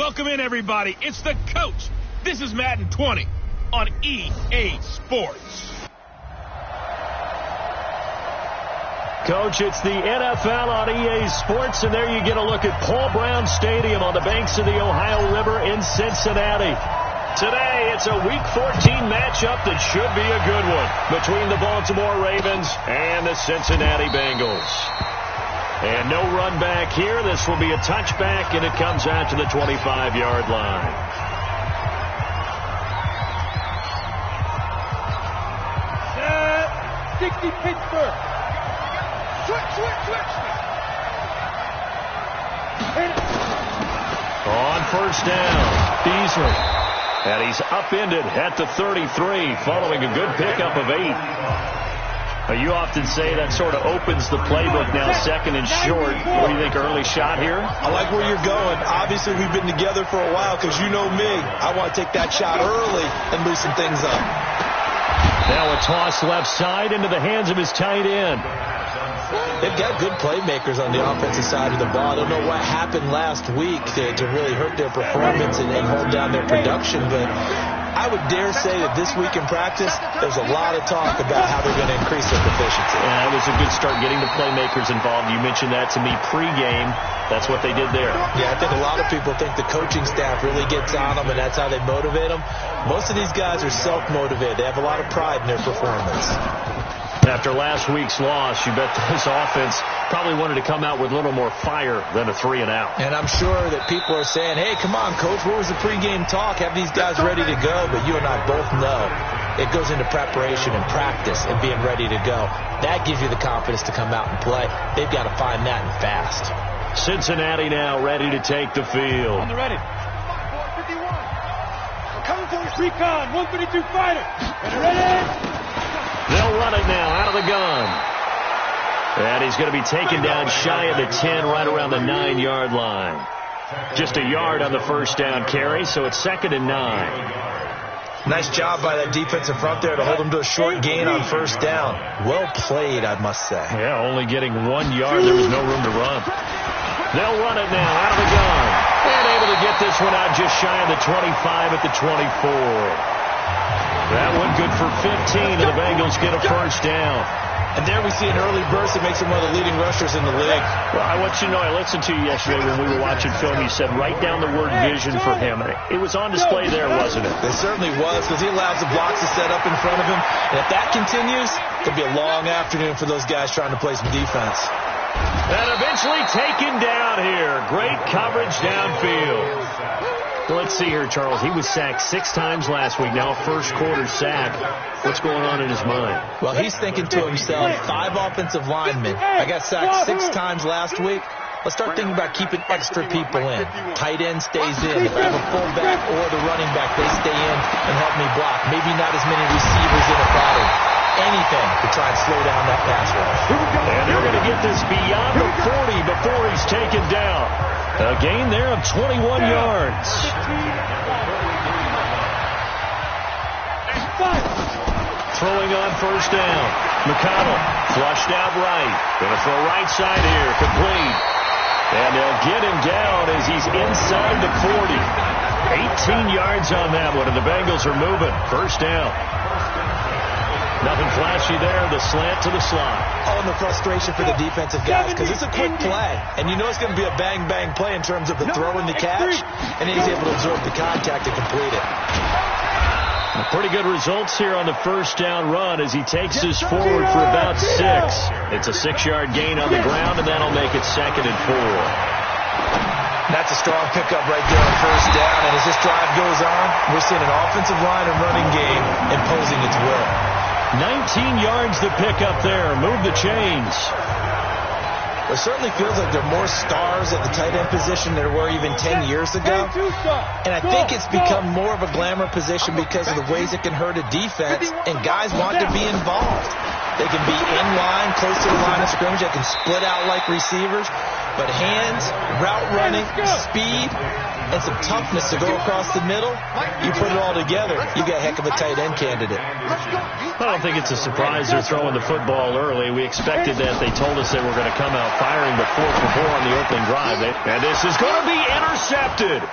Welcome in, everybody. It's the coach. This is Madden 20 on EA Sports. Coach, it's the NFL on EA Sports, and there you get a look at Paul Brown Stadium on the banks of the Ohio River in Cincinnati. Today, it's a Week 14 matchup that should be a good one between the Baltimore Ravens and the Cincinnati Bengals. And no run back here. This will be a touchback, and it comes out to the 25-yard line. Set. 60 Pittsburgh. Switch. On first down, Beasley. And he's upended at the 33 following a good pickup of 8. You often say that sort of opens the playbook now, second and short. What do you think, early shot here? I like where you're going. Obviously, we've been together for a while because you know me. I want to take that shot early and loosen things up. Now a toss left side into the hands of his tight end. They've got good playmakers on the offensive side of the ball. I don't know what happened last week to really hurt their performance and hold down their production, but I would dare say that this week in practice, there's a lot of talk about how they're going to increase their proficiency. Yeah, it was a good start getting the playmakers involved. You mentioned that to me pregame. That's what they did there. Yeah, I think a lot of people think the coaching staff really gets on them, and that's how they motivate them. Most of these guys are self-motivated. They have a lot of pride in their performance. After last week's loss, you bet this offense probably wanted to come out with a little more fire than a 3-and-out. And I'm sure that people are saying, hey, come on, Coach, where was the pregame talk? Have these guys ready to go? But you and I both know it goes into preparation and practice and being ready to go. That gives you the confidence to come out and play. They've got to find that and fast. Cincinnati now ready to take the field. On the ready. 51. We're coming for us. Recon. 152 fighter. Ready? They'll run it now out of the gun. And he's going to be taken down shy of the 10, right around the 9-yard line. Just a yard on the first down carry, so it's 2nd and 9. Nice job by that defensive front there to hold him to a short gain on first down. Well played, I must say. Yeah, only getting 1 yard. There was no room to run. They'll run it now out of the gun. And able to get this one out just shy of the 25 at the 24. That one good for 15, and the Bengals get a first down. And there we see an early burst that makes him one of the leading rushers in the league. Well, I want you to know, I listened to you yesterday when we were watching film. You said write down the word vision for him. It was on display there, wasn't it? It certainly was, because he allows the blocks to set up in front of him. And if that continues, it'll be a long afternoon for those guys trying to play some defense. And eventually taken down here. Great coverage downfield. Well, let's see here, Charles. He was sacked 6 times last week. Now a first-quarter sack. What's going on in his mind? Well, he's thinking to himself, 5 offensive linemen. I got sacked 6 times last week. Let's start thinking about keeping extra people in. Tight end stays in. If I have a fullback or the running back, they stay in and help me block. Maybe not as many receivers in a pattern. Anything to try and slow down that pass rush. And they're going to get this beyond the 40 before he's taken down. A gain there of 21 yards. Throwing on first down. McConnell flushed out right. Going to throw right side here. Complete. And they'll get him down as he's inside the 40. 18 yards on that one, and the Bengals are moving. First down. Nothing flashy there. The slant to the slot. Oh, and the frustration for the defensive guys, because it's a quick play. And you know it's going to be a bang-bang play in terms of the throw and the catch. And he's able to absorb the contact and complete it. Pretty good results here on the first down run as he takes this forward for about 6. It's a 6-yard gain on the ground, and that'll make it 2nd and 4. That's a strong pickup right there on first down. And as this drive goes on, we're seeing an offensive line and running game imposing its will. 19 yards to pick up there. Move the chains. It certainly feels like there are more stars at the tight end position than there were even 10 years ago. And I think it's become more of a glamour position because of the ways it can hurt a defense, and guys want to be involved. They can be in line, close to the line of scrimmage. They can split out like receivers. But hands, route running, speed, and some toughness to go across the middle, you put it all together, you got a heck of a tight end candidate. I don't think it's a surprise they're throwing the football early. We expected that. They told us they were going to come out firing, but 4 for 4 on the opening drive. And this is going to be intercepted.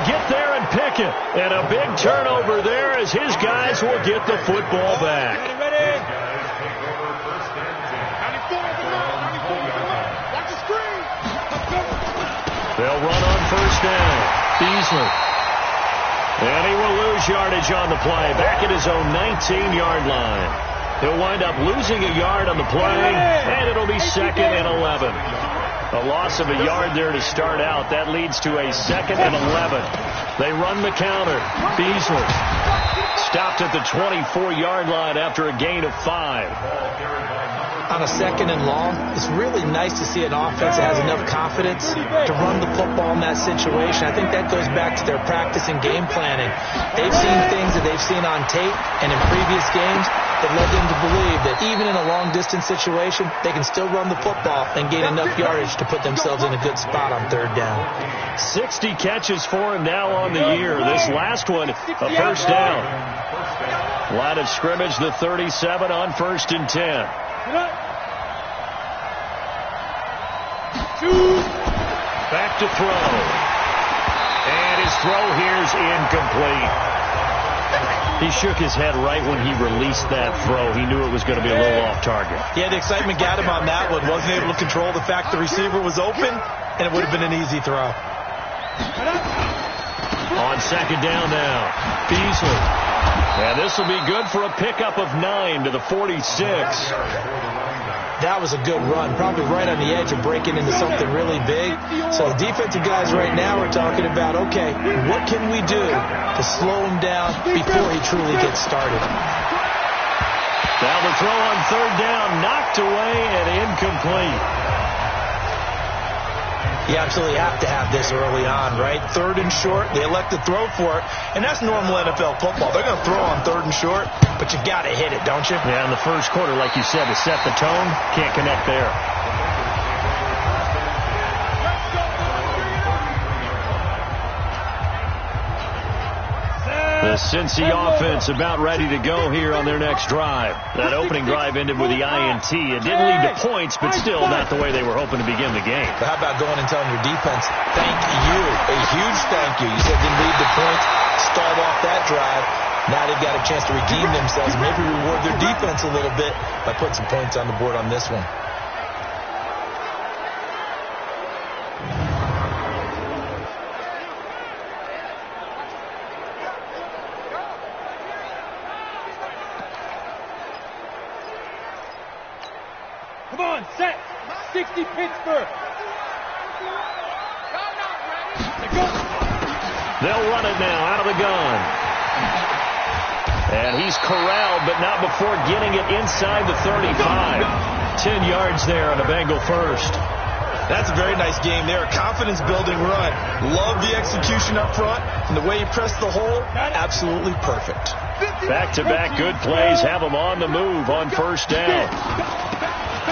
get there and pick it. And a big turnover there as his guys will get the football back. They'll run on first down. Beasley. And he will lose yardage on the play. Back at his own 19-yard line. He'll wind up losing a yard on the play, and it'll be 2nd and 11. A loss of a yard there to start out. That leads to a 2nd and 11. They run the counter. Beasley stopped at the 24-yard line after a gain of 5. On a 2nd and long, it's really nice to see an offense that has enough confidence to run the football in that situation. I think that goes back to their practice and game planning. They've seen things that they've seen on tape and in previous games that led them to believe that even in a long-distance situation, they can still run the football and gain enough yardage to put themselves in a good spot on 3rd down. 60 catches for him now on the year. This last one, a first down. Line of scrimmage, the 37 on 1st and 10. Back to throw. And his throw here's incomplete. He shook his head right when he released that throw. He knew it was going to be a little off target. Yeah, the excitement got him on that one. Wasn't able to control the fact the receiver was open, and it would have been an easy throw. On 2nd down now, Beasley. And this will be good for a pickup of 9 to the 46. That was a good run, probably right on the edge of breaking into something really big. So the defensive guys right now are talking about, okay, what can we do to slow him down before he truly gets started? Now the throw on 3rd down, knocked away and incomplete. You absolutely have to have this early on, right? 3rd and short, they elect to throw for it, and that's normal NFL football. They're going to throw on 3rd and short, but you got to hit it, don't you? Yeah, in the first quarter, like you said, to set the tone, can't connect there. The Cincy offense about ready to go here on their next drive. That opening drive ended with the INT. It didn't lead to points, but still not the way they were hoping to begin the game. But how about going and telling your defense, thank you, a huge thank you. You said didn't lead to points, stalled off that drive. Now they've got a chance to redeem themselves, maybe reward their defense a little bit by putting some points on the board on this one. Come on, set. 60 Pittsburgh. They'll run it now out of the gun. And he's corralled, but not before getting it inside the 35. 10 yards there on a Bengal first. That's a very nice game there. Confidence-building run. Love the execution up front. And the way he pressed the hole, absolutely perfect. Back-to-back good plays have him on the move on first down.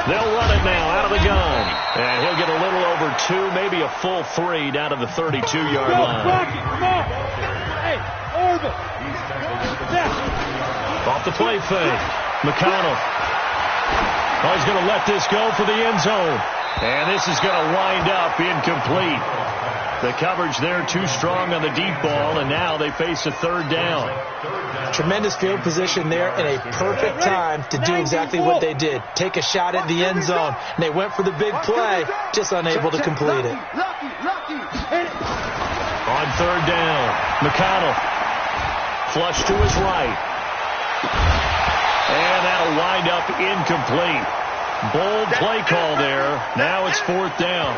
They'll run it now out of the gun. And he'll get a little over 2, maybe a full 3 down to the 32-yard line. Off the play fake. McConnell. Oh, he's going to let this go for the end zone. And this is going to wind up incomplete. The coverage there too strong on the deep ball, and now they face a 3rd down. Tremendous field position there and a perfect time to do exactly what they did. Take a shot at the end zone. And they went for the big play, just unable to complete it. On 3rd down, McConnell. Flush to his right. And that'll wind up incomplete. Bold play call there. Now it's 4th down.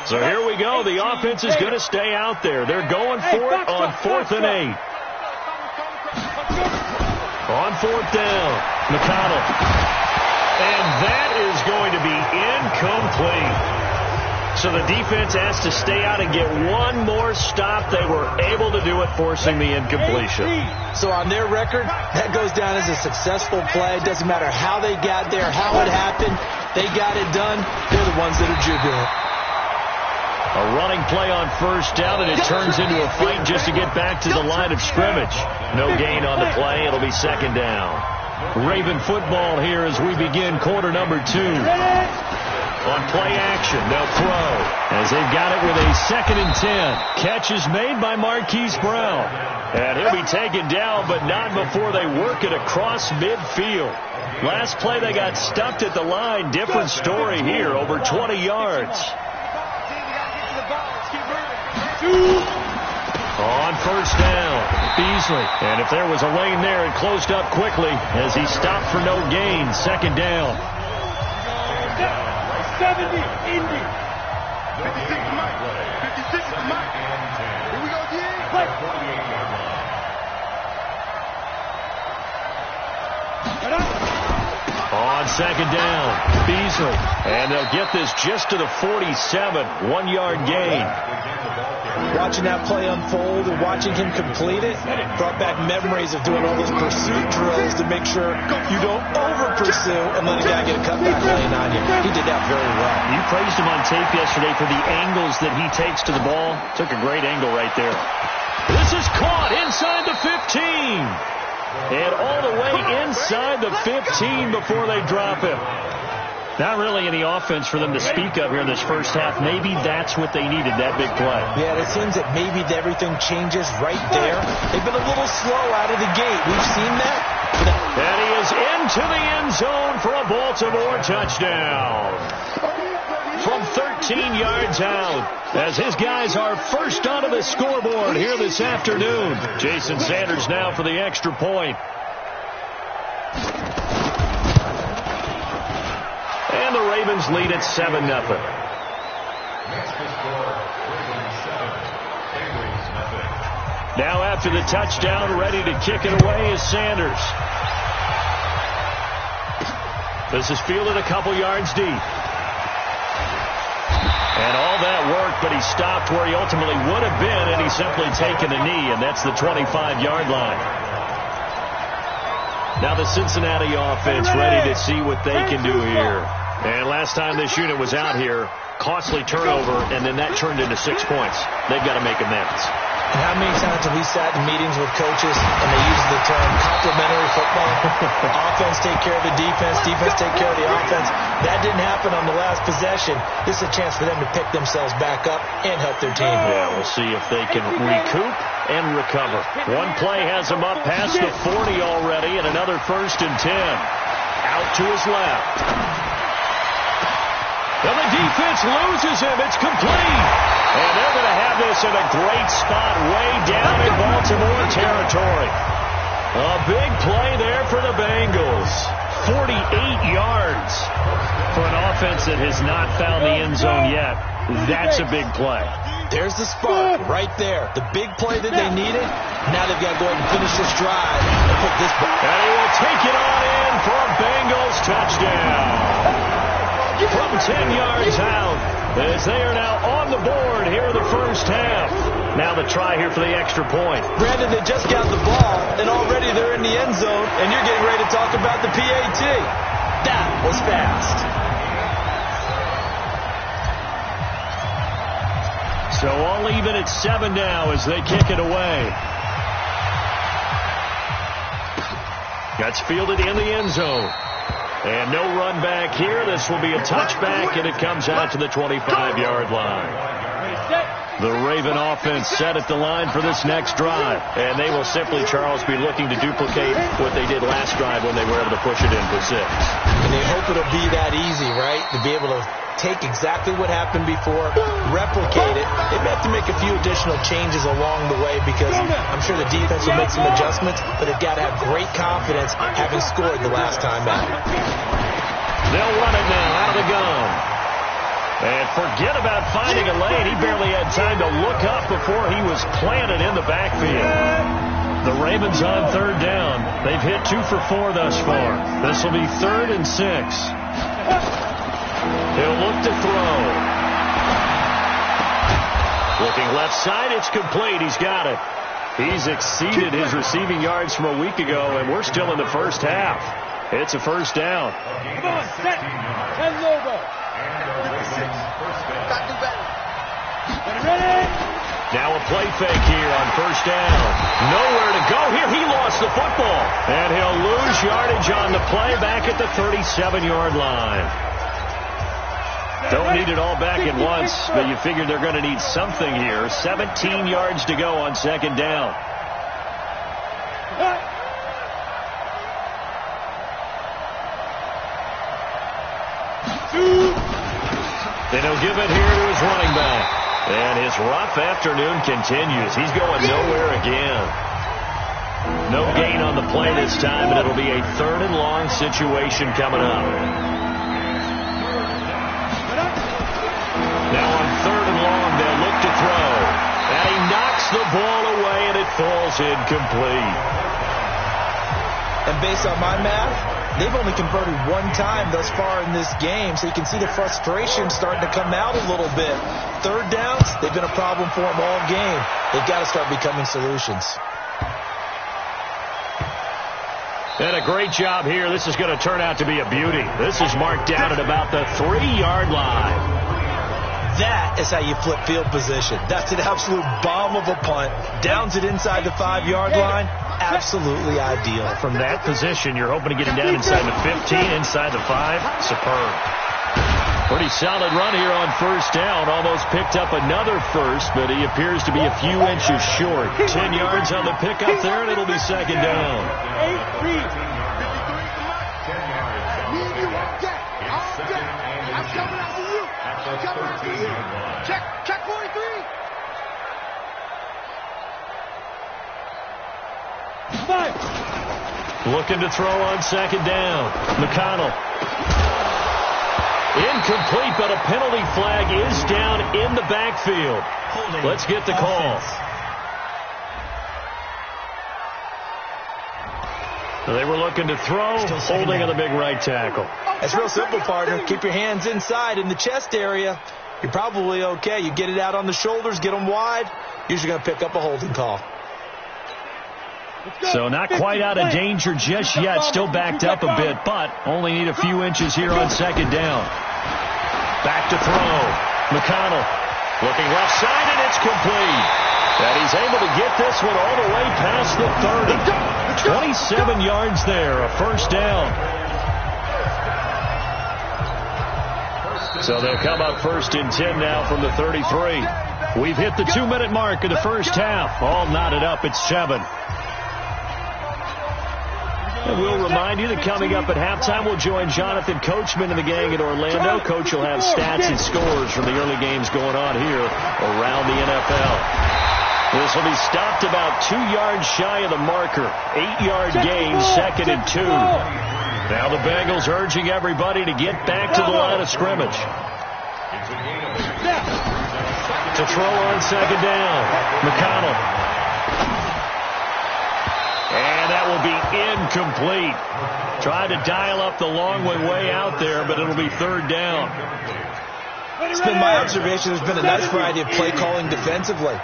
So here we go. The offense is going to stay out there. They're going for it on 4th and 8. On 4th down, McConnell. And that is going to be incomplete. So the defense has to stay out and get one more stop. They were able to do it, forcing the incompletion. So on their record, that goes down as a successful play. It doesn't matter how they got there, how it happened. They got it done. They're the ones that are jubilant. A running play on first down, and it turns into a fight just to get back to the line of scrimmage. No gain on the play. It'll be 2nd down. Raven football here as we begin quarter number 2. On play action, they'll throw as they've got it with a 2nd and 10. Catch is made by Marquise Brown. And he'll be taken down, but not before they work it across midfield. Last play they got stuffed at the line. Different story here, over 20 yards. On first down, Beasley. And if there was a lane there, it closed up quickly as he stopped for no gain. 2nd down. 70, Indy. 56 to Mike. 56 to Mike. Here we go, D.A. On 2nd down, Beasley. And they'll get this just to the 47. 1-yard gain. Watching that play unfold and watching him complete it brought back memories of doing all those pursuit drills to make sure you don't over-pursue and let a guy get a cutback lane on you. He did that very well. You praised him on tape yesterday for the angles that he takes to the ball. Took a great angle right there. This is caught inside the 15. And all the way inside the 15 before they drop him. Not really any offense for them to speak of here in this first half. Maybe that's what they needed, that big play. Yeah, it seems that maybe everything changes right there. They've been a little slow out of the gate. We've seen that. And he is into the end zone for a Baltimore touchdown. From 13 yards out, as his guys are first onto the scoreboard here this afternoon. Jason Sanders now for the extra point. And the Ravens lead at 7-0. Now after the touchdown, ready to kick it away is Sanders. This is fielded a couple yards deep. And all that work, but he stopped where he ultimately would have been, and he's simply taken a knee, and that's the 25-yard line. Now the Cincinnati offense ready to see what they can do here. And last time this unit was out here, costly turnover, and then that turned into 6 points. They've got to make amends. And how many times have we sat in meetings with coaches and they use the term complementary football? Offense take care of the defense, defense take care of the offense. That didn't happen on the last possession. This is a chance for them to pick themselves back up and help their team. Yeah, we'll see if they can recoup and recover. One play has them up past the 40 already, and another 1st and 10. Out to his left. And the defense loses him. It's complete. And they're going to have this in a great spot way down in Baltimore territory. A big play there for the Bengals. 48 yards for an offense that has not found the end zone yet. That's a big play. There's the spark right there. The big play that they needed. Now they've got to go ahead and finish this drive and put this back. And he will take it on in for a Bengals touchdown. From 10 yards out, as they are now on the board here in the first half. Now the try here for the extra point. Brandon, they just got the ball, and already they're in the end zone, and you're getting ready to talk about the PAT. That was fast. So all even at 7 now as they kick it away. That's fielded in the end zone. And no run back here. This will be a touchback, and it comes out to the 25-yard line. The Raven offense set at the line for this next drive. And they will simply, Charles, be looking to duplicate what they did last drive when they were able to push it in for 6. And they hope it'll be that easy, right? To be able to take exactly what happened before, replicate it. They may have to make a few additional changes along the way because I'm sure the defense will make some adjustments, but they've got to have great confidence having scored the last time out. They'll run it now out of the gun. And forget about finding a lane. He barely had time to look up before he was planted in the backfield. The Ravens on 3rd down. They've hit 2 for 4 thus far. This will be 3rd and 6. He'll look to throw. Looking left side, it's complete. He's got it. He's exceeded his receiving yards from a week ago, and we're still in the first half. It's a first down. Come on, set. 10 logo. Ready? Now a play fake here on first down. Nowhere to go here. He lost the football. And he'll lose yardage on the play back at the 37-yard line. Don't need it all back at once, but you figure they're going to need something here. 17 yards to go on second down. Then he'll give it here to his running back. And his rough afternoon continues. He's going nowhere again. No gain on the play this time, and it'll be a 3rd and long situation coming up. Now on 3rd and long, they'll look to throw. And he knocks the ball away, and it falls incomplete. And based on my math, they've only converted 1 time thus far in this game, so you can see the frustration starting to come out a little bit. 3rd downs, they've been a problem for them all game. They've got to start becoming solutions. And a great job here. This is going to turn out to be a beauty. This is marked down at about the 3-yard line. That is how you flip field position. That's an absolute bomb of a punt. Downs it inside the 5-yard line. Absolutely ideal. From that position, you're hoping to get him down inside the 15, inside the 5. Superb. Pretty solid run here on 1st down. Almost picked up another first, but he appears to be a few inches short. 10 yards on the pickup there, and it'll be 2nd down. 8-3. Check 43. 5. Looking to throw on 2nd down. McConnell. Incomplete, but a penalty flag is down in the backfield. Let's get the call. They were looking to throw, holding on the big right tackle. It's real simple, partner. Keep your hands inside in the chest area. You're probably okay. You get it out on the shoulders, get them wide. Usually going to pick up a holding call. So not quite out of danger just yet. Still backed up a bit, but only need a few inches here on 2nd down. Back to throw. McConnell looking left side, and it's complete. And he's able to get this one all the way past the 30. 27 yards there, a 1st down. So they'll come up 1st and 10 now from the 33. We've hit the 2-minute mark of the 1st half. All knotted up at 7. And we'll remind you that coming up at halftime, we'll join Jonathan Coachman and the gang in Orlando. Coach will have stats and scores from the early games going on here around the NFL. This will be stopped about 2 yards shy of the marker. 8-yard gain, 2nd and 2. Now the Bengals urging everybody to get back to the line of scrimmage. To throw on 2nd down. McConnell. And that will be incomplete. Tried to dial up the long way out there, but it'll be 3rd down. It's been my observation there's been a nice variety of play calling defensively.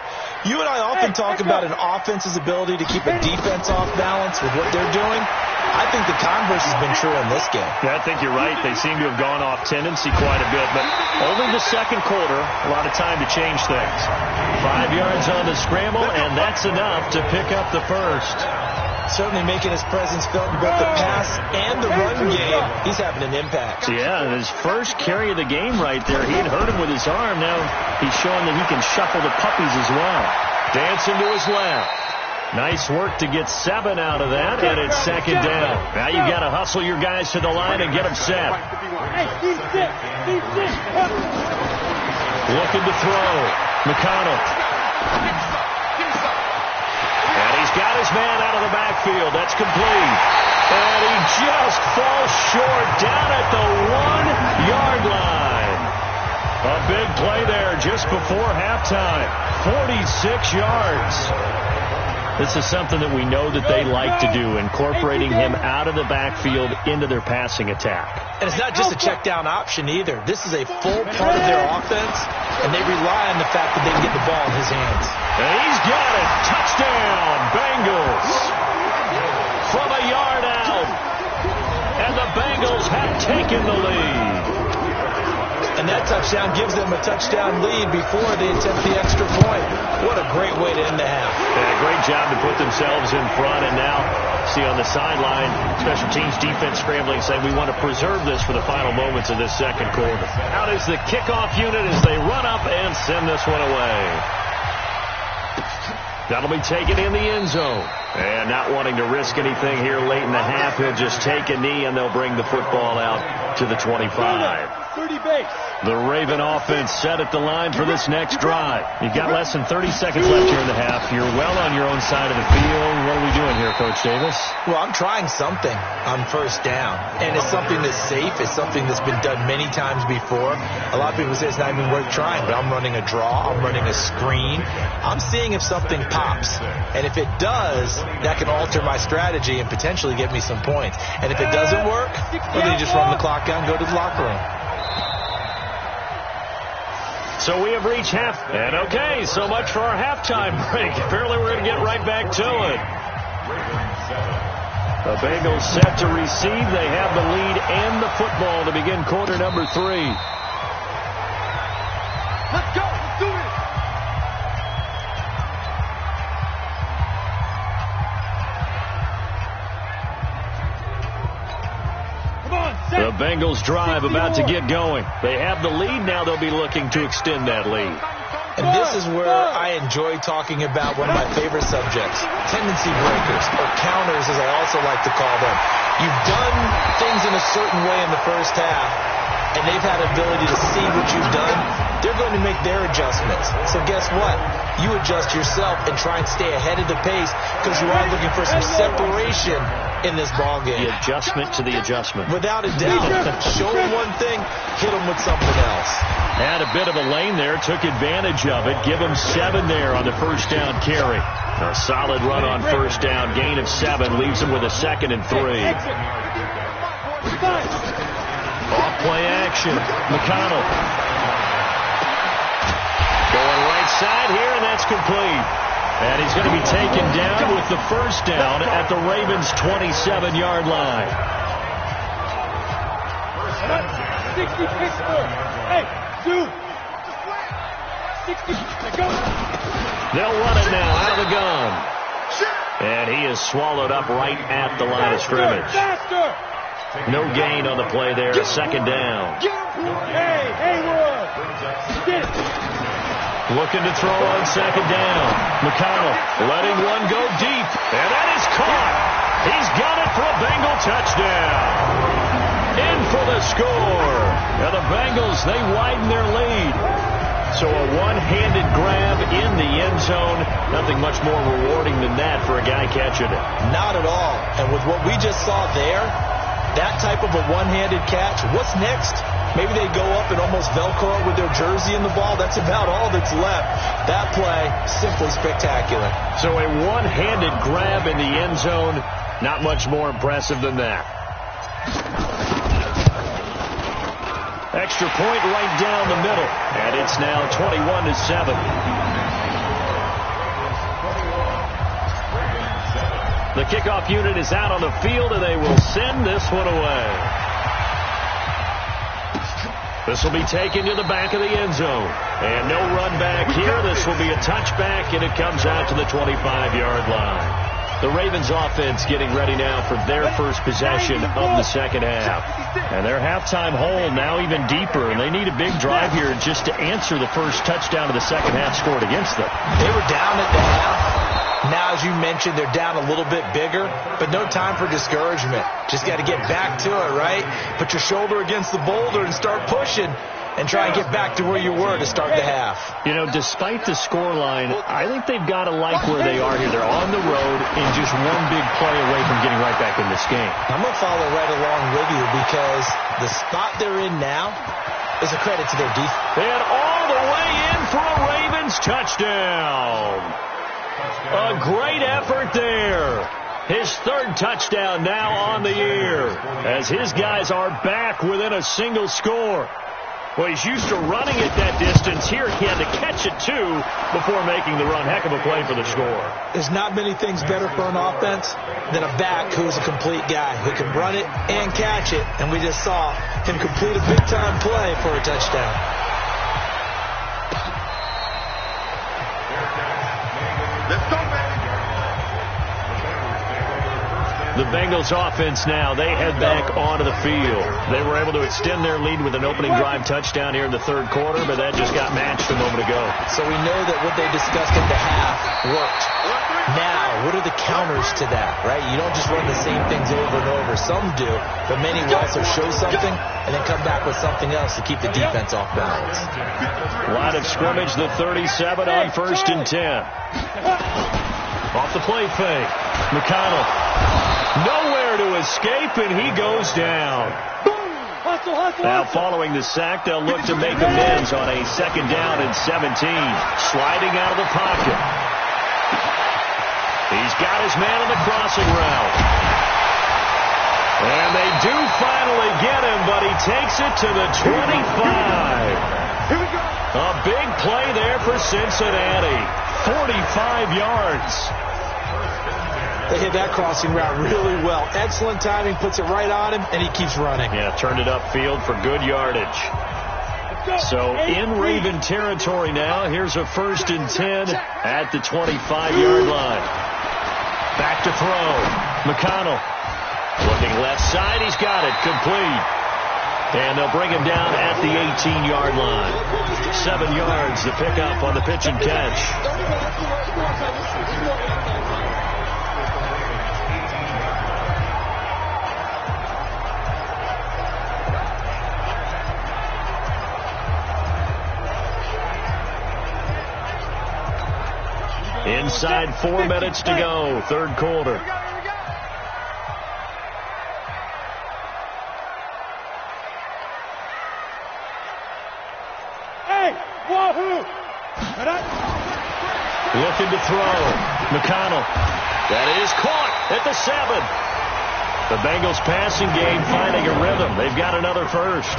You and I often talk about an offense's ability to keep a defense off balance with what they're doing. I think the converse has been true in this game. Yeah, I think you're right. They seem to have gone off tendency quite a bit, but only the 2nd quarter, a lot of time to change things. 5 yards on the scramble, and that's enough to pick up the 1st. Certainly making his presence felt in both the pass and the run game. He's having an impact. Yeah, his first carry of the game right there. He had hurt him with his arm. Now he's showing that he can shuffle the puppies as well. Dancing to his left. Nice work to get 7 out of that, and it's 2nd down. Now you've got to hustle your guys to the line and get them set. Looking to throw. McConnell. And he's got his man out of the backfield. That's complete. And he just falls short down at the 1-yard line. A big play there just before halftime. 46 yards. This is something that we know that they like to do, incorporating him out of the backfield into their passing attack. And it's not just a check down option either. This is a full part of their offense, and they rely on the fact that they can get the ball in his hands. And he's got it. Touchdown, Bengals. From a yard out. And the Bengals have taken the lead. And that touchdown gives them a touchdown lead before they attempt the extra point. What a great way to end the half. Yeah, great job to put themselves in front, and now See on the sideline, special teams defense scrambling, saying we want to preserve this for the final moments of this second quarter. Out is the kickoff unit as they run up and send this one away. That'll be taken in the end zone. And not wanting to risk anything here late in the half, he'll just take a knee and they'll bring the football out to the 25. 30 base. The Raven offense set at the line for this next drive. You've got less than 30 seconds left here in the half. You're well on your own side of the field. What are we doing here, Coach Davis? Well, I'm trying something on first down. And it's something that's safe. It's something that's been done many times before. A lot of people say it's not even worth trying, but I'm running a draw. I'm running a screen. I'm seeing if something pops. And if it does, that can alter my strategy and potentially get me some points. And if it doesn't work, well, then you just run the clock down and go to the locker room. So we have reached half. And okay, so much for our halftime break. Apparently we're going to get right back to it. The Bengals set to receive. They have the lead and the football to begin quarter number 3. Let's go. Let's do it. The Bengals drive about to get going. They have the lead. Now they'll be looking to extend that lead. And this is where I enjoy talking about one of my favorite subjects, tendency breakers, or counters as I also like to call them. You've done things in a certain way in the first half, and they've had ability to see what you've done. They're going to make their adjustments. So guess what? You adjust yourself and try and stay ahead of the pace because you are looking for some separation in this ball game. The adjustment to the adjustment. Without a doubt. Show them one thing, hit them with something else. Had a bit of a lane there, took advantage of it. Give them 7 there on the first down carry. A solid run on first down, gain of 7, leaves them with a 2nd and 3. Off play action, McConnell. Going right side here, and that's complete. And he's going to be taken down with the first down at the Ravens' 27-yard line. 60 Pittsburgh. Hey, dude. 60. Go. They'll run it now out of the gun. And he is swallowed up right at the line of scrimmage. No gain on the play there. 2nd down. Hey, Haywood. Looking to throw on 2nd down. McConnell letting one go deep. And that is caught. He's got it for a Bengal touchdown. In for the score. Now the Bengals, they widen their lead. So a one-handed grab in the end zone. Nothing much more rewarding than that for a guy catching it. Not at all. And with what we just saw there, that type of a one-handed catch, what's next? Maybe they go up and almost Velcro with their jersey in the ball. That's about all that's left. That play, simply spectacular. So a one-handed grab in the end zone. Not much more impressive than that. Extra point right down the middle. And it's now 21-7. The kickoff unit is out on the field, and they will send this one away. This will be taken to the back of the end zone. And no run back here. This will be a touchback, and it comes out to the 25-yard line. The Ravens offense getting ready now for their first possession of the second half. And their halftime hole now even deeper, and they need a big drive here just to answer the first touchdown of the second half scored against them. They were down at the half. Now, as you mentioned, they're down a little bit bigger, but no time for discouragement. Just got to get back to it, right? Put your shoulder against the boulder and start pushing and try and get back to where you were to start the half. You know, despite the scoreline, I think they've got to like where they are here. They're on the road and just one big play away from getting right back in this game. I'm going to follow right along with you because the spot they're in now is a credit to their defense. And all the way in for a Ravens touchdown. A great effort there. His 3rd touchdown now on the year as his guys are back within a single score. Well, he's used to running it that distance. Here he had to catch it, too, before making the run. Heck of a play for the score. There's not many things better for an offense than a back who's a complete guy who can run it and catch it. And we just saw him complete a big-time play for a touchdown. Let's go, baby. Bengals offense now. They head back onto the field. They were able to extend their lead with an opening drive touchdown here in the third quarter, but that just got matched a moment ago. So we know that what they discussed at the half worked. Now, what are the counters to that, right? You don't just run the same things over and over. Some do, but many will also show something and then come back with something else to keep the defense off balance. Line of scrimmage, the 37 on 1st and 10. Off the play fake. McConnell. Nowhere to escape, and he goes down. Now following the sack, they'll look to make amends on a 2nd down and 17. Sliding out of the pocket. He's got his man on the crossing route. And they do finally get him, but he takes it to the 25. A big play there for Cincinnati. 45 yards. They hit that crossing route really well. Excellent timing, puts it right on him, and he keeps running. Yeah, turned it upfield for good yardage. So in Raven territory now. Here's a 1st and 10 at the 25-yard line. Back to throw. McConnell looking left side. He's got it. Complete. And they'll bring him down at the 18-yard line. 7 yards to pick up on the pitch and catch. Inside 4 minutes to go, third quarter. Hey, wahoo! Looking to throw. McConnell. That is caught at the 7. The Bengals passing game finding a rhythm. They've got another first.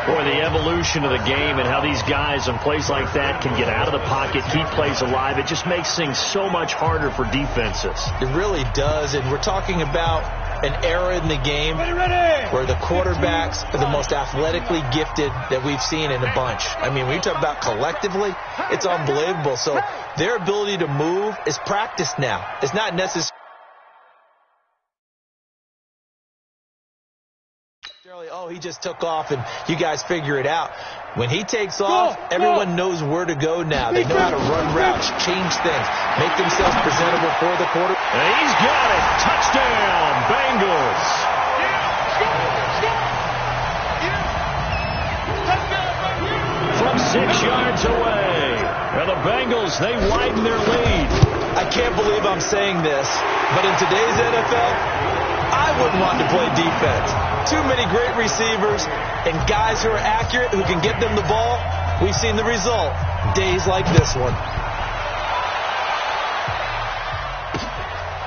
Boy, the evolution of the game and how these guys in plays like that can get out of the pocket, keep plays alive, it just makes things so much harder for defenses. It really does, and we're talking about an era in the game where the quarterbacks are the most athletically gifted that we've seen in a bunch. I mean, when you talk about collectively, it's unbelievable. So their ability to move is practiced now. It's not necessarily, oh, he just took off and you guys figure it out. When he takes off, everyone knows where to go now. They know how to run routes, change things, make themselves presentable for the quarter. And he's got it. Touchdown, Bengals. From 6 yards away. And the Bengals, they widen their lead. I can't believe I'm saying this, but in today's NFL, I wouldn't want to play defense. Too many great receivers and guys who are accurate, who can get them the ball. We've seen the result. Days like this one.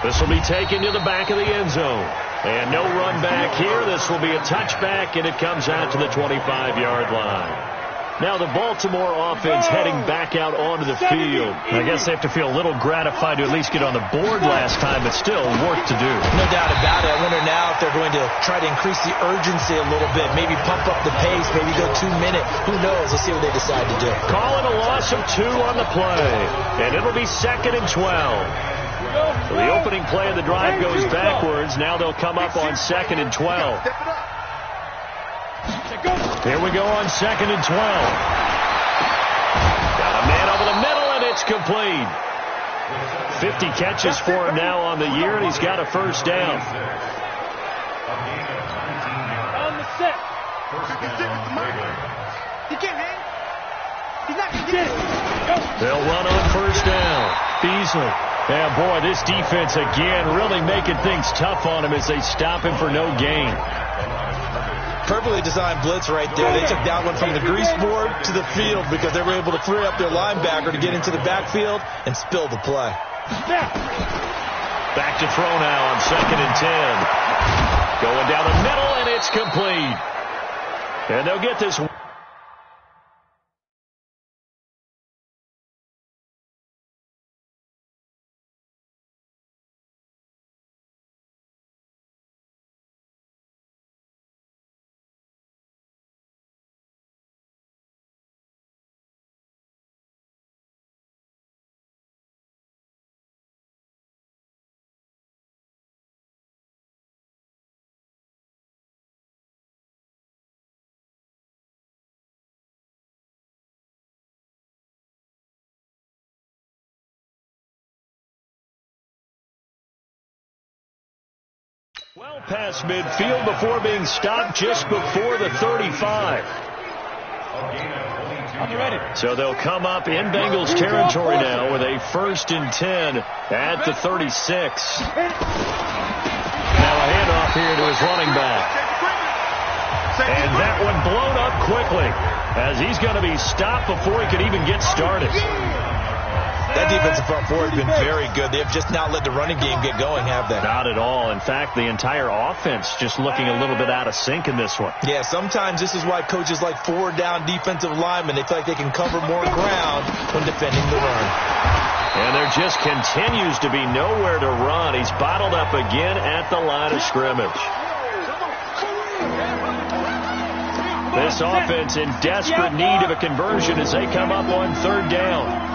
This will be taken to the back of the end zone. And no run back here. This will be a touchback, and it comes out to the 25-yard line. Now the Baltimore offense heading back out onto the field. I guess they have to feel a little gratified to at least get on the board last time, but still work to do. No doubt about it. I wonder now if they're going to try to increase the urgency a little bit, maybe pump up the pace, maybe go 2 minute. Who knows? Let's see what they decide to do. Call it a loss of 2 on the play, and it'll be 2nd and 12. So the opening play of the drive goes backwards. Now they'll come up on 2nd and 12. Here we go on 2nd and 12. Got a man over the middle, and it's complete. 50 catches for him now on the year, and he's got a first down. On the set. They'll run on first down. Beasley. Yeah, boy, this defense again really making things tough on him as they stop him for no gain. Perfectly designed blitz right there. They took that one from the grease board to the field because they were able to free up their linebacker to get into the backfield and spill the play. Back to throw now on 2nd and 10. Going down the middle, and it's complete. And they'll get this Well past midfield before being stopped just before the 35. So they'll come up in Bengals territory now with a 1st and 10 at the 36. Now a handoff here to his running back. And that one blown up quickly as he's going to be stopped before he could even get started. That defensive front four has been very good. They have just not let the running game get going, have they? Not at all. In fact, the entire offense just looking a little bit out of sync in this one. Yeah, sometimes this is why coaches like forward-down defensive linemen. They feel like they can cover more ground when defending the run. And there just continues to be nowhere to run. He's bottled up again at the line of scrimmage. This offense in desperate need of a conversion as they come up on 3rd down.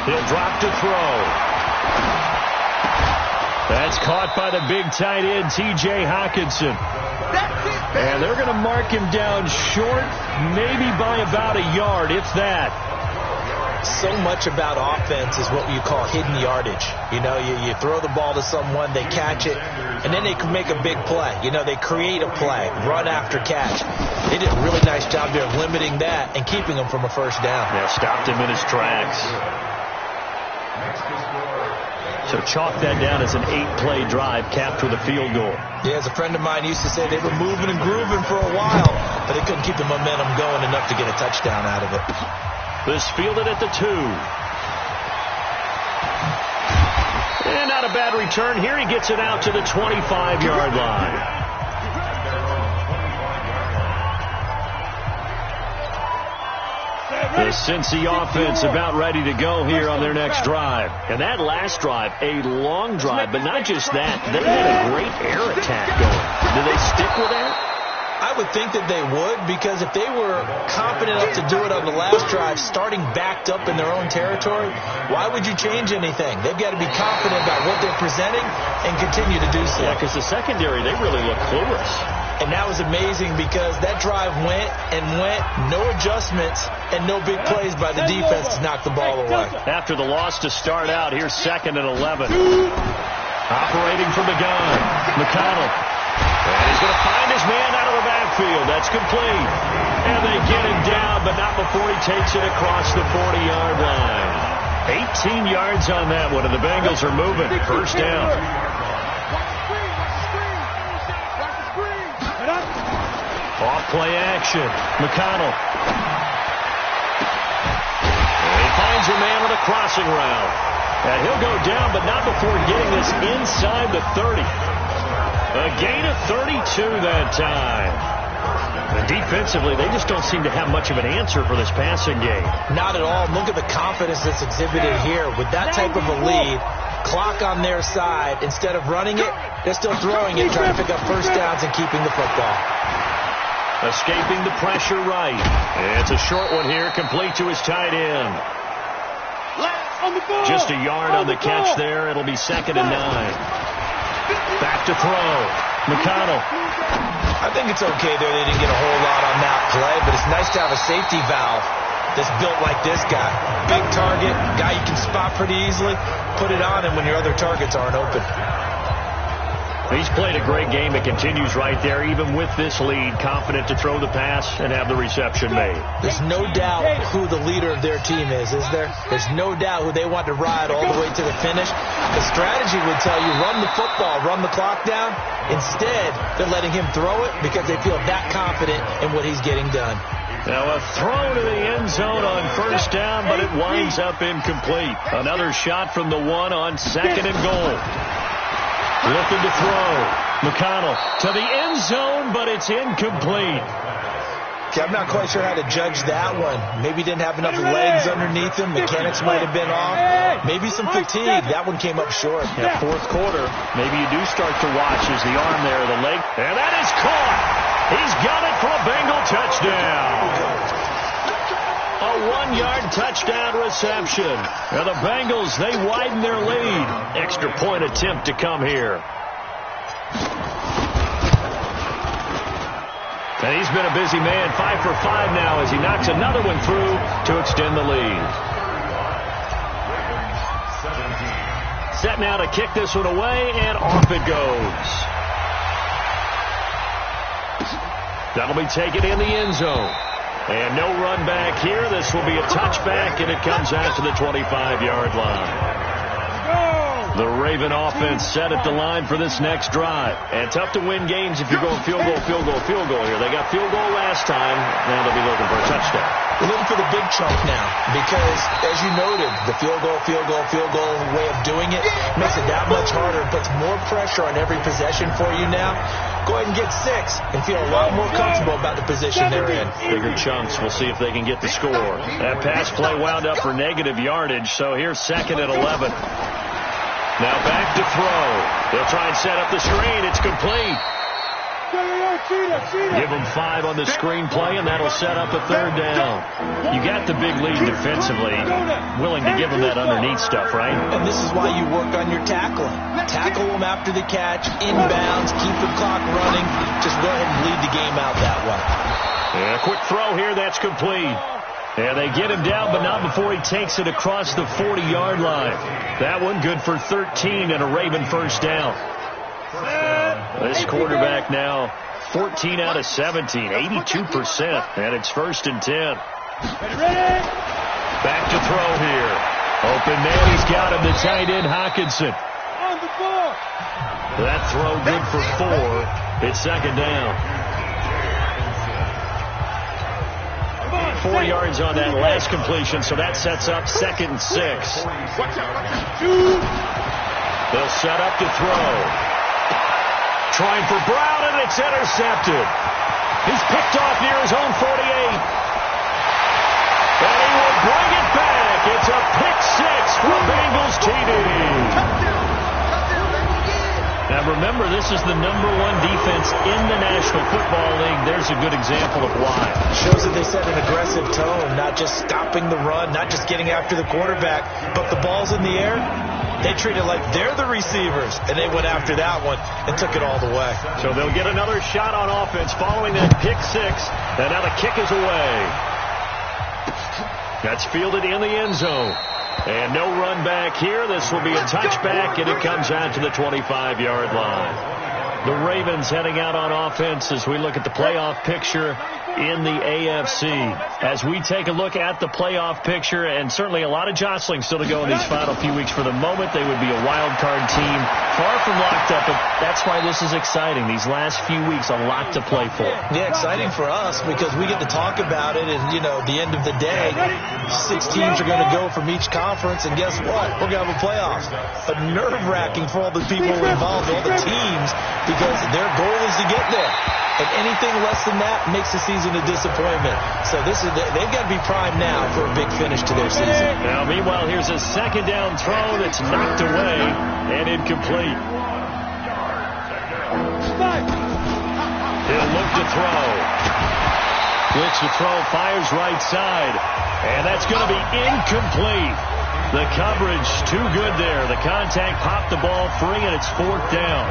He'll drop to throw. That's caught by the big tight end, T.J. Hockenson. And they're going to mark him down short, maybe by about a yard, if that. So much about offense is what you call hidden yardage. You know, you throw the ball to someone, they catch it, and then they can make a big play. You know, they create a play, run after catch. They did a really nice job there of limiting that and keeping him from a 1st down. Yeah, stopped him in his tracks. So chalk that down as an 8-play drive capped with a field goal. Yeah, as a friend of mine used to say, they were moving and grooving for a while, but they couldn't keep the momentum going enough to get a touchdown out of it. This fielded at the 2. And not a bad return. Here he gets it out to the 25-yard line. The Cincy offense about ready to go here on their next drive. And that last drive, a long drive, but not just that. They had a great air attack going. Do they stick with that? I would think that they would, because if they were confident enough to do it on the last drive, starting backed up in their own territory, why would you change anything? They've got to be confident about what they're presenting and continue to do so. Yeah, because the secondary, they really look clueless. And that was amazing because that drive went and went, no adjustments, and no big plays by the defense to knock the ball away. After the loss to start out, here's 2nd and 11. Operating from the gun, McConnell. And he's going to find his man out of the backfield. That's complete. And they get him down, but not before he takes it across the 40-yard line. 18 yards on that one, and the Bengals are moving. 1st down. Off play action. McConnell. And he finds a man with a crossing route. And he'll go down, but not before getting this inside the 30. A gain of 32 that time. And defensively, they just don't seem to have much of an answer for this passing game. Not at all. Look at the confidence that's exhibited here. With that type of a lead, clock on their side, instead of running it, they're still throwing it, trying to pick up 1st downs and keeping the football. Escaping the pressure right. It's a short one here, complete to his tight end. Just a yard on the catch there. It'll be 2nd and 9. Back to throw. McConnell. I think it's okay there. They didn't get a whole lot on that play, but it's nice to have a safety valve that's built like this guy. Big target, guy you can spot pretty easily. Put it on him when your other targets aren't open. He's played a great game. It continues right there, even with this lead, confident to throw the pass and have the reception made. There's no doubt who the leader of their team is there? There's no doubt who they want to ride all the way to the finish. The strategy would tell you, run the football, run the clock down. Instead, they're letting him throw it because they feel that confident in what he's getting done. Now a throw to the end zone on 1st down, but it winds up incomplete. Another shot from the 1 on 2nd and goal. Looking to throw. McConnell to the end zone, but it's incomplete. Okay, I'm not quite sure how to judge that one. Maybe didn't have enough legs underneath him. Mechanics might have been off. Maybe some fatigue. That one came up short. Yeah, 4th quarter. Maybe you do start to watch as the arm there, the leg. And that is caught. He's got it for a Bengal touchdown. A 1-yard touchdown reception. Now the Bengals, they widen their lead. Extra point attempt to come here. And he's been a busy man, 5 for 5 now as he knocks another one through to extend the lead. Set now to kick this one away, and off it goes. That'll be taken in the end zone. And no run back here. This will be a touchback, and it comes out to the 25-yard line. The Raven offense set at the line for this next drive. And tough to win games if you're going field goal here. They got field goal last time. Now they'll be looking for a touchdown. We're looking for the big chunk now because, as you noted, the field goal way of doing it makes it that much harder. It puts more pressure on every possession for you now. Go ahead and get 6 and feel a lot more comfortable about the position they're in. Bigger chunks. We'll see if they can get the score. That pass play wound up for negative yardage, so here's 2nd and 11. Now back to throw. They'll try and set up the screen. It's complete. Give them 5 on the screenplay, and that'll set up a 3rd down. You got the big lead defensively. Willing to give them that underneath stuff, right? And this is why you work on your tackling. Tackle them after the catch, inbounds, keep the clock running. Just go ahead and lead the game out that way. Yeah, quick throw here. That's complete. And they get him down, but not before he takes it across the 40-yard line. That one good for 13 and a Raven first down. This quarterback now 14 out of 17, 82%, and it's 1st and 10. Back to throw here. Open man, he's got him, the tight end Hockenson. That throw good for 4. It's 2nd down. 4 yards on that last completion, so that sets up 2nd and 6. They'll set up to throw. Trying for Brown, and it's intercepted. He's picked off near his own 48. And he will bring it back. It's a pick 6 for Bengals TD. Now remember, this is the #1 defense in the National Football League. There's a good example of why. Shows that they set an aggressive tone, not just stopping the run, not just getting after the quarterback, but the ball's in the air. They treat it like they're the receivers, and they went after that one and took it all the way. So they'll get another shot on offense following that pick 6, and now the kick is away. That's fielded in the end zone. And no run back here. This will be a touchback, and it comes out to the 25-yard line. The Ravens heading out on offense as we look at the playoff picture in the AFC. As we take a look at the playoff picture, and certainly a lot of jostling still to go in these final few weeks. For the moment, they would be a wild card team, far from locked up, but that's why this is exciting. These last few weeks, a lot to play for. Yeah, exciting for us because we get to talk about it, and, you know, at the end of the day, 6 teams are going to go from each conference, and guess what? We're going to have a playoff. But nerve-wracking for all the people involved, all the teams, because their goal is to get there. And anything less than that makes the season a disappointment. So they've got to be primed now for a big finish to their season. Now, meanwhile, here's a 2nd down throw that's knocked away and incomplete. He'll look to throw. Looks to throw, fires right side. And that's going to be incomplete. The coverage too good there. The contact popped the ball free, and it's 4th down.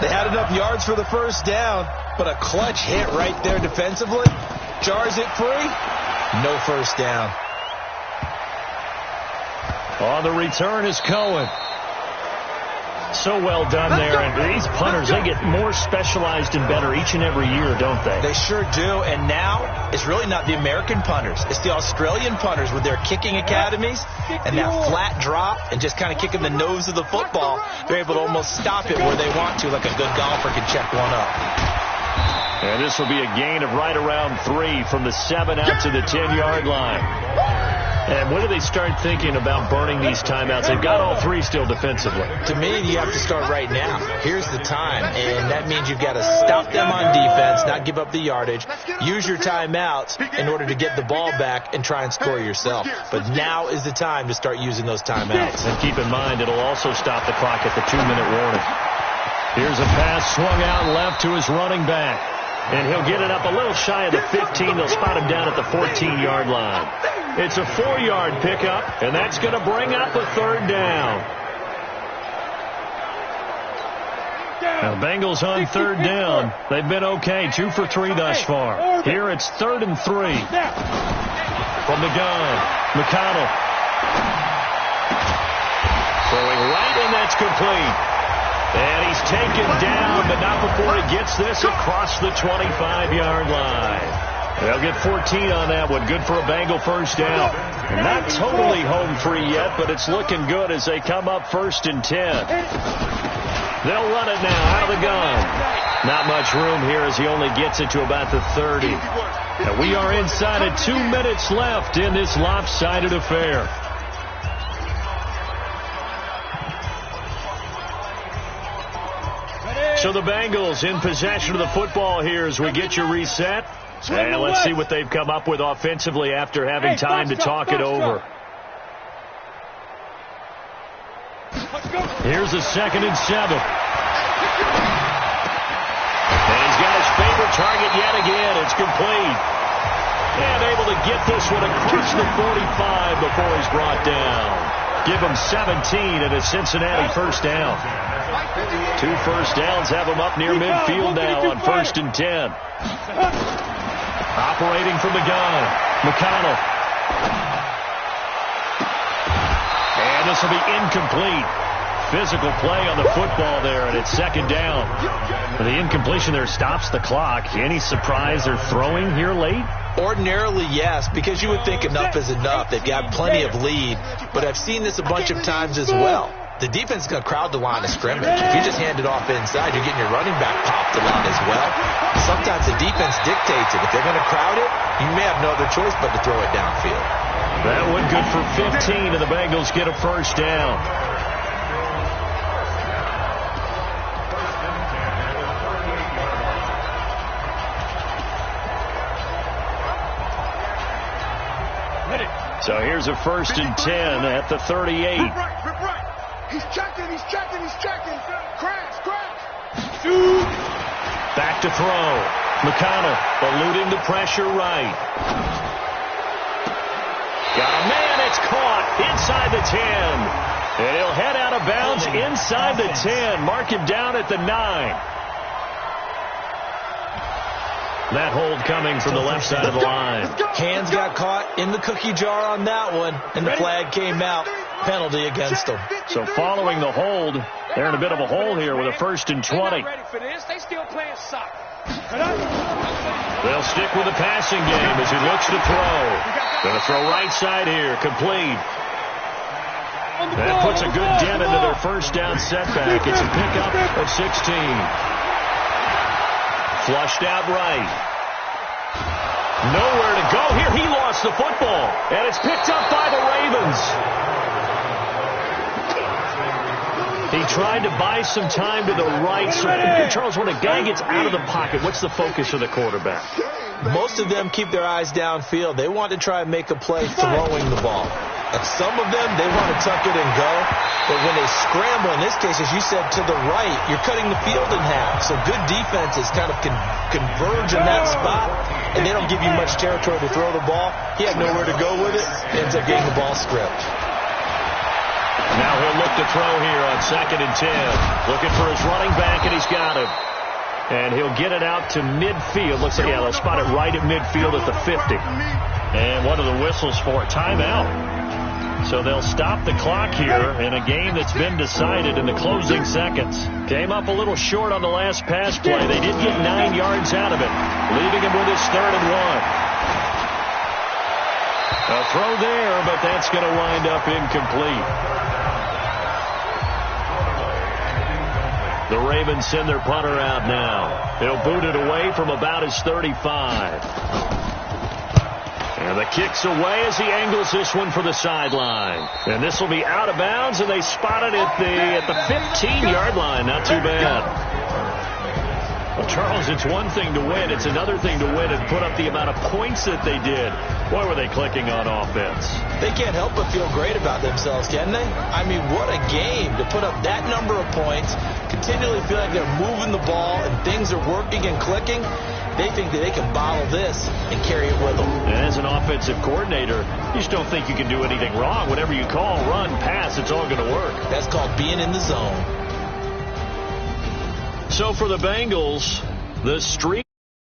They had enough yards for the 1st down, but a clutch hit right there defensively. Jars it free. No 1st down. On the return is Cohen. So well done there. And these punters, they get more specialized and better each and every year, don't they? They sure do. And now it's really not the American punters. It's the Australian punters with their kicking academies and that flat drop and just kind of kicking the nose of the football. They're able to almost stop it where they want to, like a good golfer can check one up. And this will be a gain of right around 3 from the 7 out to the 10-yard line. And when do they start thinking about burning these timeouts? They've got all 3 still defensively. To me, you have to start right now. Here's the time, and that means you've got to stop them on defense, not give up the yardage, use your timeouts in order to get the ball back and try and score yourself. But now is the time to start using those timeouts. And keep in mind, it'll also stop the clock at the 2-minute warning. Here's a pass swung out left to his running back. And he'll get it up a little shy of the 15. They'll spot him down at the 14-yard line. It's a 4-yard pickup, and that's going to bring up a 3rd down. Now, Bengals on 3rd down. They've been okay, 2 for 3 thus far. Here it's 3rd and 3. From the gun, McConnell. Throwing right, and that's complete. And he's taken down, but not before he gets this across the 25-yard line. They'll get 14 on that one. Good for a Bengal first down. Not totally home free yet, but it's looking good as they come up 1st and 10. They'll run it now out of the gun. Not much room here as he only gets it to about the 30. And we are inside of 2 minutes left in this lopsided affair. So the Bengals in possession of the football here as we get you reset. And let's see what they've come up with offensively after having time to talk it over. Here's a 2nd and 7. And he's got his favorite target yet again. It's complete. And able to get this one across the 45 before he's brought down. Give him 17 and a Cincinnati first down. 2 first downs have him up near midfield now on 1st and 10. Operating from the gun, McConnell. And this will be incomplete. Physical play on the football there, and it's 2nd down. The incompletion there stops the clock. Any surprise they're throwing here late? Ordinarily, yes, because you would think enough is enough. They've got plenty of lead, but I've seen this a bunch of times as well. The defense is going to crowd the line of scrimmage. If you just hand it off inside, you're getting your running back popped a lot as well. Sometimes the defense dictates it. If they're going to crowd it, you may have no other choice but to throw it downfield. That one good for 15, and the Bengals get a first down. So here's a 1st and 10 at the 38. Rip right. He's checking. Crash. Back to throw. McConnell eluding the pressure right. Got a man, it's caught inside the 10. And he'll head out of bounds inside the 10. Mark him down at the 9. That hold coming from the left side of the line. Hands got caught in the cookie jar on that one, and the flag came out. Penalty against them. So following the hold, they're in a bit of a hole here with a 1st and 20. They still playing soccer. They'll stick with the passing game as he looks to throw. Going to throw right side here, complete. That puts a good dent into their first down setback. It's a pickup of 16. Flushed out right. Nowhere to go here. He lost the football, and it's picked up by the Ravens. He tried to buy some time to the right. So, Charles, when a guy gets out of the pocket, what's the focus of the quarterback? Most of them keep their eyes downfield. They want to try and make a play throwing the ball. Some of them, they want to tuck it and go. But when they scramble, in this case, as you said, to the right, you're cutting the field in half. So good defenses kind of converge in that spot, and they don't give you much territory to throw the ball. He had nowhere to go with it. Ends up getting the ball stripped. Now he'll look to throw here on 2nd and 10. Looking for his running back, and he's got him. And he'll get it out to midfield. Looks like, they'll spot it right at midfield at the 50. And what are the whistles for? Timeout. So they'll stop the clock here in a game that's been decided in the closing seconds. Came up a little short on the last pass play. They did get 9 yards out of it, leaving him with his 3rd and 1. A throw there, but that's going to wind up incomplete. The Ravens send their punter out now. They'll boot it away from about his 35. And the kick's away as he angles this one for the sideline. And this will be out of bounds, and they spot it at the 15-yard line. Not too bad. Well, Charles, it's one thing to win. It's another thing to win and put up the amount of points that they did. Boy, were they clicking on offense. They can't help but feel great about themselves, can they? I mean, what a game to put up that number of points, continually feel like they're moving the ball and things are working and clicking. They think that they can bottle this and carry it with them. And as an offensive coordinator, you just don't think you can do anything wrong. Whatever you call, run, pass, it's all going to work. That's called being in the zone. So for the Bengals, the streak